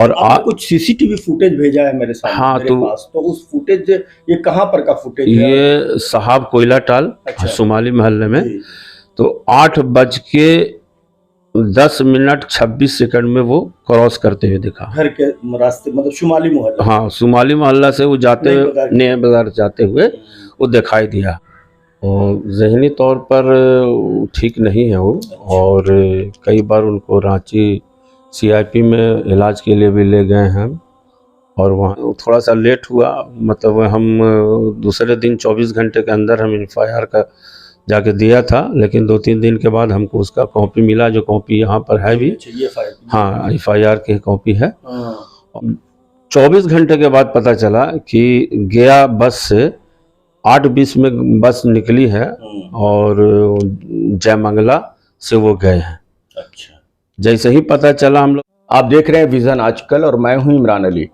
और कुछ CCTV footage भेजा है मेरे सामने, हाँ, मेरे पास, तो उस फुटेज ये कहाँ पर का फुटेज है? ये साहब कोयला टाल शुमाली मोहल्ले में। जी। तो 8:10:26 में वो क्रॉस करते हुए दिखा, घर के रास्ते, मतलब शुमाली मोहल्ला। हाँ, शुमाली मोहल्ला से वो जाते हुए नए बाजार जाते हुए वो दिखाई दिया। और ज़हनी तौर पर ठीक नहीं है वो, और कई बार उनको रांची सीआईपी में इलाज के लिए भी ले गए हैं, और वहाँ थोड़ा सा लेट हुआ, मतलब हम दूसरे दिन 24 घंटे के अंदर हम एफआईआर का जाके दिया था, लेकिन 2-3 दिन के बाद हमको उसका कॉपी मिला, जो कॉपी यहाँ पर है भी। हाँ, एफआईआर की कॉपी है। 24 घंटे के बाद पता चला कि गया बस से 8:20 में बस निकली है और जयमंगला से वो गए हैं। अच्छा। जैसे ही पता चला हम लोग। आप देख रहे हैं विजन आजकल और मैं हूं इमरान अली।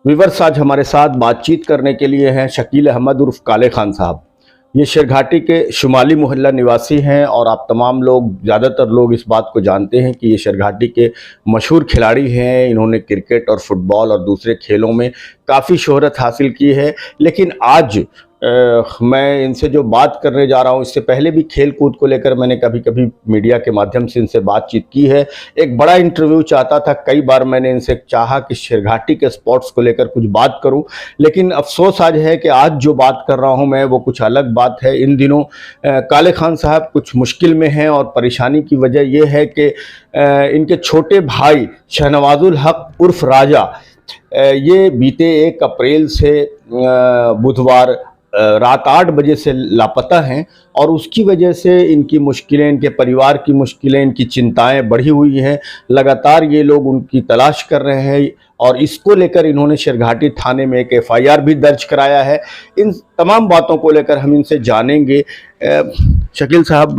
व्यूअर्स, आज हमारे साथ बातचीत करने के लिए हैं शकील अहमद उर्फ काले खान साहब। ये शेरघाटी के शुमाली मोहल्ला निवासी हैं और आप तमाम लोग, ज़्यादातर लोग इस बात को जानते हैं कि ये शेरघाटी के मशहूर खिलाड़ी हैं। इन्होंने क्रिकेट और फुटबॉल और दूसरे खेलों में काफ़ी शोहरत हासिल की है। लेकिन आज मैं इनसे जो बात करने जा रहा हूँ, इससे पहले भी खेल कूद को लेकर मैंने कभी कभी मीडिया के माध्यम से इनसे बातचीत की है। एक बड़ा इंटरव्यू चाहता था, कई बार मैंने इनसे चाहा कि शेरघाटी के स्पोर्ट्स को लेकर कुछ बात करूं, लेकिन अफसोस आज है कि आज जो बात कर रहा हूं मैं वो कुछ अलग बात है। इन दिनों काले खान साहब कुछ मुश्किल में हैं और परेशानी की वजह यह है कि इनके छोटे भाई शहनवाजुल हक उर्फ राजा, ये बीते 1 अप्रैल से बुधवार रात 8 बजे से लापता हैं, और उसकी वजह से इनकी मुश्किलें, इनके परिवार की मुश्किलें, इनकी चिंताएं बढ़ी हुई हैं। लगातार ये लोग उनकी तलाश कर रहे हैं और इसको लेकर इन्होंने शेरघाटी थाने में एक एफआईआर भी दर्ज कराया है। इन तमाम बातों को लेकर हम इनसे जानेंगे। शकील साहब,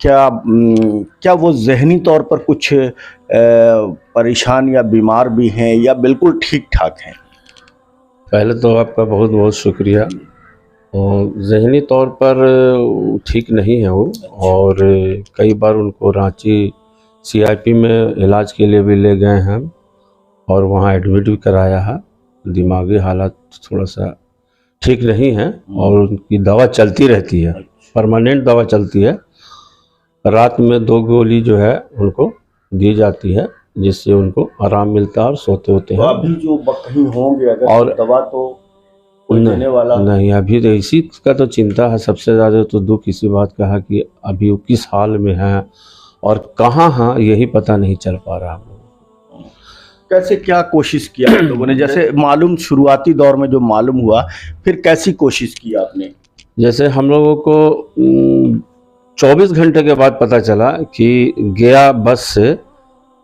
क्या वो ज़हनी तौर पर कुछ परेशान या बीमार भी हैं या बिल्कुल ठीक ठाक हैं? पहले तो आपका बहुत बहुत शुक्रिया। और ज़हनी तौर पर ठीक नहीं है वो, और कई बार उनको रांची सीआईपी में इलाज के लिए भी ले गए हैं और वहाँ एडमिट भी कराया है। दिमागी हालत थोड़ा सा ठीक नहीं है और उनकी दवा चलती रहती है, परमानेंट दवा चलती है। रात में 2 गोली जो है उनको दी जाती है, जिससे उनको आराम मिलता है और सोते होते हैं। तो अभी जो कहीं होंगे अगर, और दवा तो देने वाला नहीं, अभी तो इसी का तो चिंता है। सबसे ज़्यादा तो दुख इसी बात का है कि अभी वो किस हाल में है और कहाँ हैं, यही पता नहीं चल पा रहा हम लोगों को। कैसे क्या कोशिश किया आप लोगों ने? जैसे मालूम शुरुआती दौर में जो मालूम हुआ, फिर कैसी कोशिश की आपने? जैसे हम लोगों को 24 घंटे के बाद पता चला कि गया बस से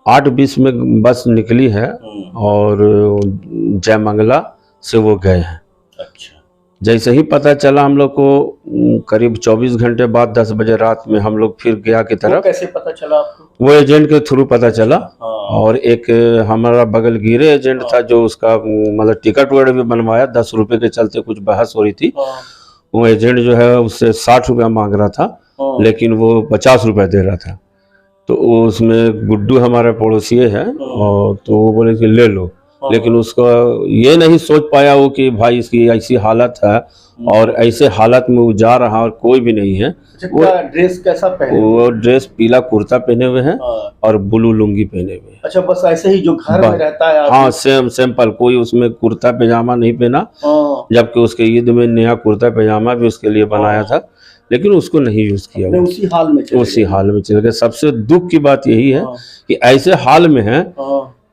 8:20 में बस निकली है और जयमंगला से वो गए हैं। अच्छा। जैसे ही पता चला हम लोग को, करीब 24 घंटे बाद 10 बजे रात में हम लोग फिर गया की तरफ। कैसे पता चला आपको? वो एजेंट के थ्रू पता चला। और एक हमारा बगल गिरे एजेंट था जो उसका मतलब टिकट वगैरह भी बनवाया। 10 रुपए के चलते कुछ बहस हो रही थी। वो एजेंट जो है उससे 60 रुपया मांग रहा था, लेकिन वो 50 रुपया दे रहा था। तो उसमें गुड्डू हमारे पड़ोसी है, और तो वो बोले कि ले लो, लेकिन उसका ये नहीं सोच पाया वो कि भाई इसकी ऐसी हालत है और ऐसे हालत में वो जा रहा और कोई भी नहीं है। वो ड्रेस कैसा पहने? वो ड्रेस पीला कुर्ता पहने हुए हैं और ब्लू लुंगी पहने हुए हैं। अच्छा, बस ऐसे ही जो घर में रहता है? हाँ, सेम सिंपल, कोई उसमें कुर्ता पैजामा नहीं पहना, जबकि उसके ईद में नया कुर्ता पैजामा भी उसके लिए बनाया था, लेकिन उसको नहीं यूज किया। उसी हाल में चल गए। सबसे दुख की बात यही है कि ऐसे हाल में है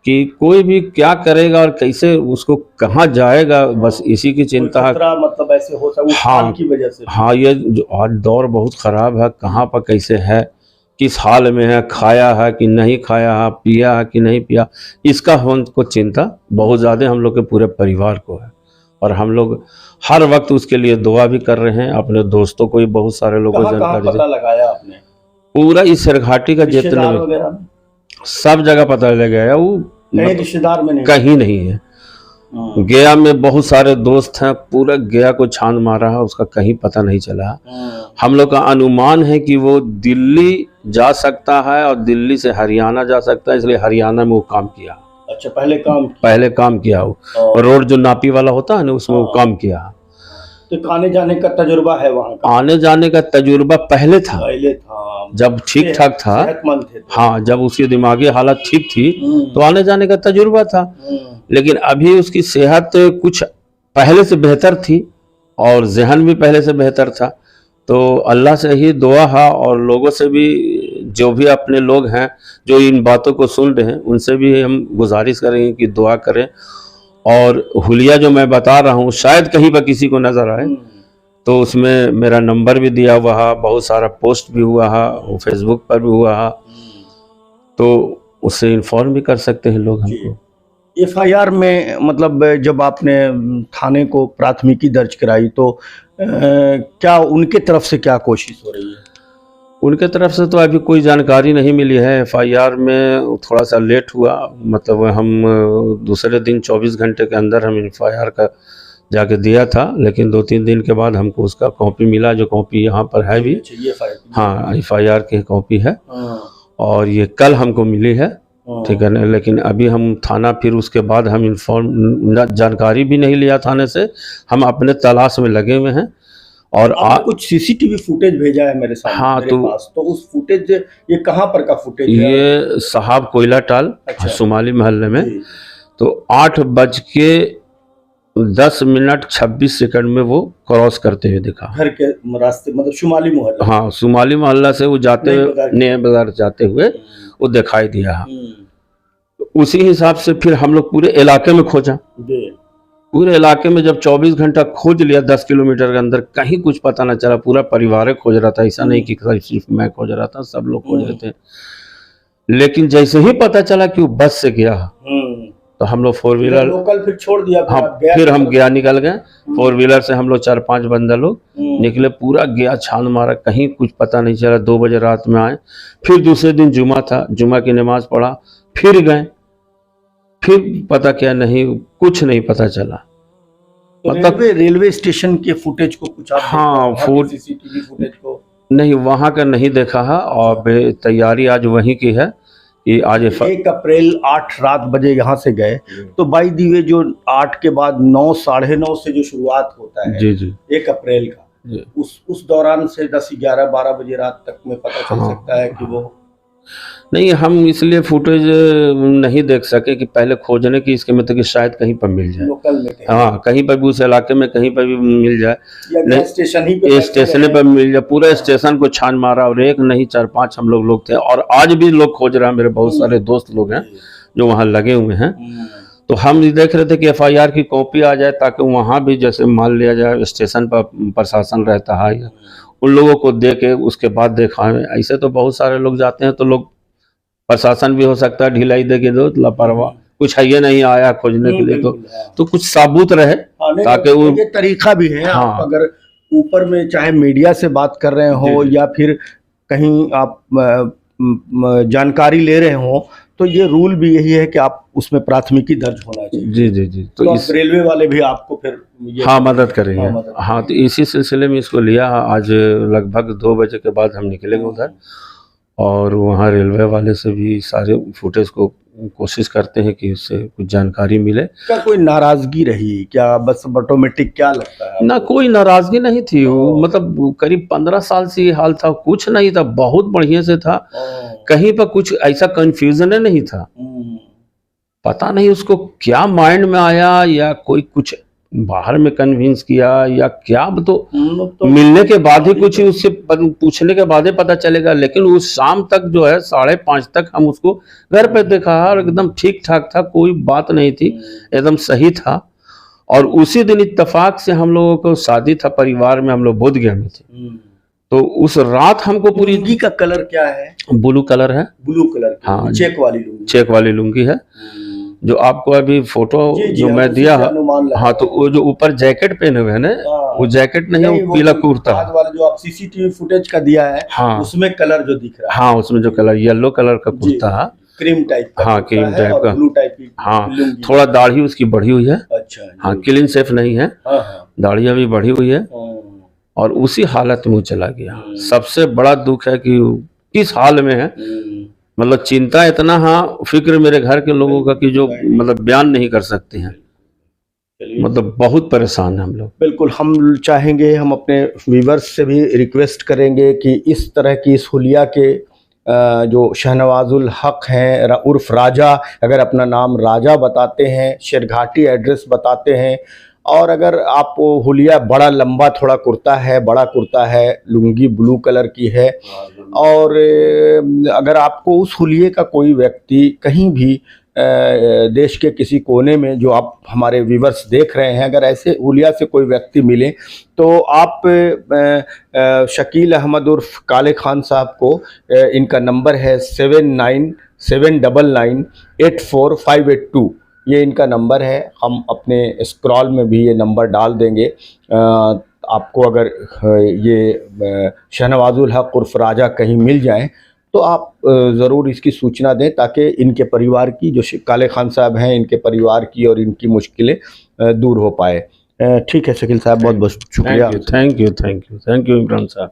कि कोई भी क्या करेगा और कैसे उसको कहाँ जाएगा, बस इसी की चिंता है। मतलब ऐसे हो सकता है हाल की वजह से। हाँ, ये जो आज दौर बहुत खराब है, कहाँ पर कैसे है, किस हाल में है, खाया है कि नहीं खाया है, पिया है कि नहीं पिया, इसका हमको चिंता बहुत ज़्यादा हम लोग के पूरे परिवार को है। और हम लोग हर वक्त उसके लिए दुआ भी कर रहे हैं। अपने दोस्तों को भी बहुत सारे लोगों को जानकारी पता लगाया आपने? पूरा इस शेरघाटी का जितना सब जगह पता लग गया। वो रिश्तेदार में नहीं, कहीं नहीं है। गया में बहुत सारे दोस्त हैं, पूरा गया को छान मारा है, उसका कहीं पता नहीं चला। हम लोग का अनुमान है कि वो दिल्ली जा सकता है और दिल्ली से हरियाणा जा सकता है, इसलिए हरियाणा में वो काम किया। अच्छा, पहले काम किया वो, और रोड जो नापी वाला होता है ना, उसमें वो काम किया। तो आने जाने का तजुर्बा है वहाँ का? आने जाने का तजुर्बा पहले था जब ठीक ठाक था। हाँ, जब उसकी दिमागी हालत ठीक थी तो आने जाने का तजुर्बा था। लेकिन अभी उसकी सेहत कुछ पहले से बेहतर थी और जहन भी पहले से बेहतर था। तो अल्लाह से ही दुआ है और लोगों से भी, जो भी अपने लोग हैं जो इन बातों को सुन रहे हैं, उनसे भी हम गुजारिश करेंगे कि दुआ करें। और हुलिया जो मैं बता रहा हूँ शायद कहीं पर किसी को नज़र आए तो उसमें मेरा नंबर भी दिया हुआ है, बहुत सारा पोस्ट भी हुआ है, फेसबुक पर भी हुआ है, तो उससे इन्फॉर्म भी कर सकते हैं लोग हमको। एफआईआर में मतलब जब आपने थाने को प्राथमिकी दर्ज कराई तो क्या उनके तरफ से क्या कोशिश हो रही है? उनके तरफ से तो अभी कोई जानकारी नहीं मिली है। एफआईआर में थोड़ा सा लेट हुआ, मतलब हम दूसरे दिन 24 घंटे के अंदर हम एफआईआर का जाके दिया था, लेकिन 2-3 दिन के बाद हमको उसका कॉपी मिला, जो कॉपी यहाँ पर है भी। हाँ, एफआईआर की कॉपी है और ये कल हमको मिली है, ठीक है ना। लेकिन अभी हम थाना, फिर उसके बाद हम इन्फॉर्म, जानकारी भी नहीं लिया थाने से, हम अपने तलाश में लगे हुए हैं। और कुछ सीसीटीवी फुटेज भेजा है मेरे सामने। हाँ, मेरे पास तो उस फुटेज, ये कहाँ पर का फुटेज है? ये साहब कोयला टाल, अच्छा, शुमाली मोहल्ले में। तो 8:10:26 में वो क्रॉस करते हुए दिखा, घर के रास्ते, मतलब शुमाली मोहल्ला। हाँ, शुमाली मोहल्ला से वो जाते हुए, नए बाजार जाते हुए वो दिखाई दिया। उसी हिसाब से फिर हम लोग पूरे इलाके में खोजा, पूरे इलाके में जब 24 घंटा खोज लिया, 10 किलोमीटर के अंदर कहीं कुछ पता ना चला। पूरा परिवार खोज रहा था, ऐसा नहीं कि सिर्फ मैं खोज रहा था, सब लोग खोज रहे थे। लेकिन जैसे ही पता चला कि वो बस से गया तो हम लोग 4 व्हीलर लोकल फिर छोड़ दिया। हाँ, फिर हम गया निकल गए 4 व्हीलर से। हम लोग 4-5 बंदा लोग निकले, पूरा गया छान मारा, कहीं कुछ पता नहीं चला। 2 बजे रात में आए। फिर दूसरे दिन जुमा था, जुमा की नमाज पढ़ा, फिर गए, फिर पता क्या नहीं, कुछ नहीं पता चला। तो मतलब रेलवे स्टेशन के फुटेज को कुछ आप? हाँ, सीसीटीवी फुटेज को नहीं, वहाँ का नहीं देखा है। और तैयारी आज वहीं की है कि आज 1 अप्रैल 8 बजे यहाँ से गए, तो बाई दी वे जो 8 के बाद 9, 9:30 से जो शुरुआत होता है जी जी 1 अप्रैल का, उस दौरान से 10, 11, 12 बजे रात तक में पता चल सकता है कि वो नहीं। हम इसलिए फुटेज नहीं देख सके कि पहले खोजने की इसके मतलब कि शायद कहीं पर मिल जाए, लोकल में हाँ, कहीं पर भी उस इलाके में कहीं पर भी मिल जाए, या स्टेशन पर मिल जाए। पूरा स्टेशन को छान मारा और एक नहीं 4-5 हम लोग थे और आज भी लोग खोज रहे हैं। मेरे बहुत सारे दोस्त लोग हैं जो वहाँ लगे हुए हैं। तो हम देख रहे थे कि एफआईआर की कॉपी आ जाए ताकि वहाँ भी जैसे मान लिया जाए, स्टेशन पर प्रशासन रहता है, उन लोगों को दे के उसके बाद देखा। ऐसे तो बहुत सारे लोग जाते हैं तो लोग, प्रशासन भी हो सकता है ढिलाई दे के दो, लापरवाह, कुछ है ये नहीं आया खोजने के लिए, तो कुछ साबुत रहे ताकि वो ये तरीका भी है। हाँ, आप अगर ऊपर में चाहे मीडिया से बात कर रहे हो या फिर कहीं आप जानकारी ले रहे हो, तो ये रूल भी यही है कि आप उसमें प्राथमिकी दर्ज होना चाहिए। जी जी जी। तो रेलवे वाले भी आपको फिर हाँ मदद करेंगे। हाँ, तो इसी सिलसिले में इसको लिया। आज लगभग 2 बजे के बाद हम निकलेंगे उधर और वहाँ रेलवे वाले से भी सारे फुटेज को कोशिश करते हैं कि उससे कुछ जानकारी मिले। क्या कोई नाराजगी रही क्या? बस ऑटोमेटिक क्या लगता है? ना, कोई नाराजगी नहीं थी। मतलब करीब 15 साल से ये हाल था, कुछ नहीं था, बहुत बढ़िया से था। कहीं पर कुछ ऐसा कंफ्यूजन नहीं था। पता नहीं उसको क्या माइंड में आया या कोई कुछ बाहर में कन्विंस किया या क्या, तो मिलने के बाद ही कुछ उससे पूछने के बाद ही पता चलेगा। लेकिन उस शाम तक जो है 5:30 तक हम उसको घर पे देखा और एकदम ठीक ठाक था, कोई बात नहीं थी, एकदम सही था। और उसी दिन इत्तेफाक से हम लोगों को शादी था परिवार में, हम लोग बोधगया में थे। तो उस रात हमको पूरी लुंगी का कलर क्या है? ब्लू कलर है। ब्लू कलर, हाँ, चेक वाली लुंगी है। जो आपको अभी फोटो जो मैं दिया, हाँ, तो वो जो ऊपर जैकेट पहने हुए है ना, वो जैकेट नहीं है, वो पीला कुर्ता वाला जो आप सीसीटीवी फुटेज का दिया है, हाँ, उसमें कलर जो दिख रहा है, हाँ, उसमें जो कलर येलो कलर का कुर्ता है, क्रीम टाइप का हाँ, क्रीम है टाइप और का। ब्लू टाइप की हाँ, लुंगी। थोड़ा दाढ़ी उसकी बढ़ी हुई है। अच्छा हाँ, जी। क्लीन शेफ नहीं है, हाँ हाँ। दाढ़ी अभी बढ़ी हुई है और उसी हालत में वो चला गया। सबसे बड़ा दुख है कि वो किस हाल में है, मतलब चिंता इतना, हाँ, फिक्र मेरे घर के लोगों का कि जो मतलब बयान नहीं कर सकते हैं, मतलब बहुत परेशान है हम लोग। बिल्कुल, हम चाहेंगे, हम अपने व्यूवर्स से भी रिक्वेस्ट करेंगे कि इस तरह की इस हुलिया के जो शहनवाजुल हक हैं उर्फ राजा, अगर अपना नाम राजा बताते हैं, शेरघाटी एड्रेस बताते हैं, और अगर आप हुलिया बड़ा लंबा थोड़ा कुर्ता है, बड़ा कुर्ता है, लुंगी ब्लू कलर की है, और अगर आपको उस हुलिये का कोई व्यक्ति कहीं भी देश के किसी कोने में, जो आप हमारे व्यूवर्स देख रहे हैं, अगर ऐसे हुलिया से कोई व्यक्ति मिले तो आप शकील अहमद उर्फ काले खान साहब को, इनका नंबर है 7979984582, ये इनका नंबर है। हम अपने स्क्रॉल में भी ये नंबर डाल देंगे। आपको अगर ये शहनवाजुल हक उर्फ राजा कहीं मिल जाएं तो आप ज़रूर इसकी सूचना दें, ताकि इनके परिवार की, जो काले खान साहब हैं, इनके परिवार की और इनकी मुश्किलें दूर हो पाए। ठीक है शकील साहब, बहुत बहुत शुक्रिया। थैंक यू इमरान साहब।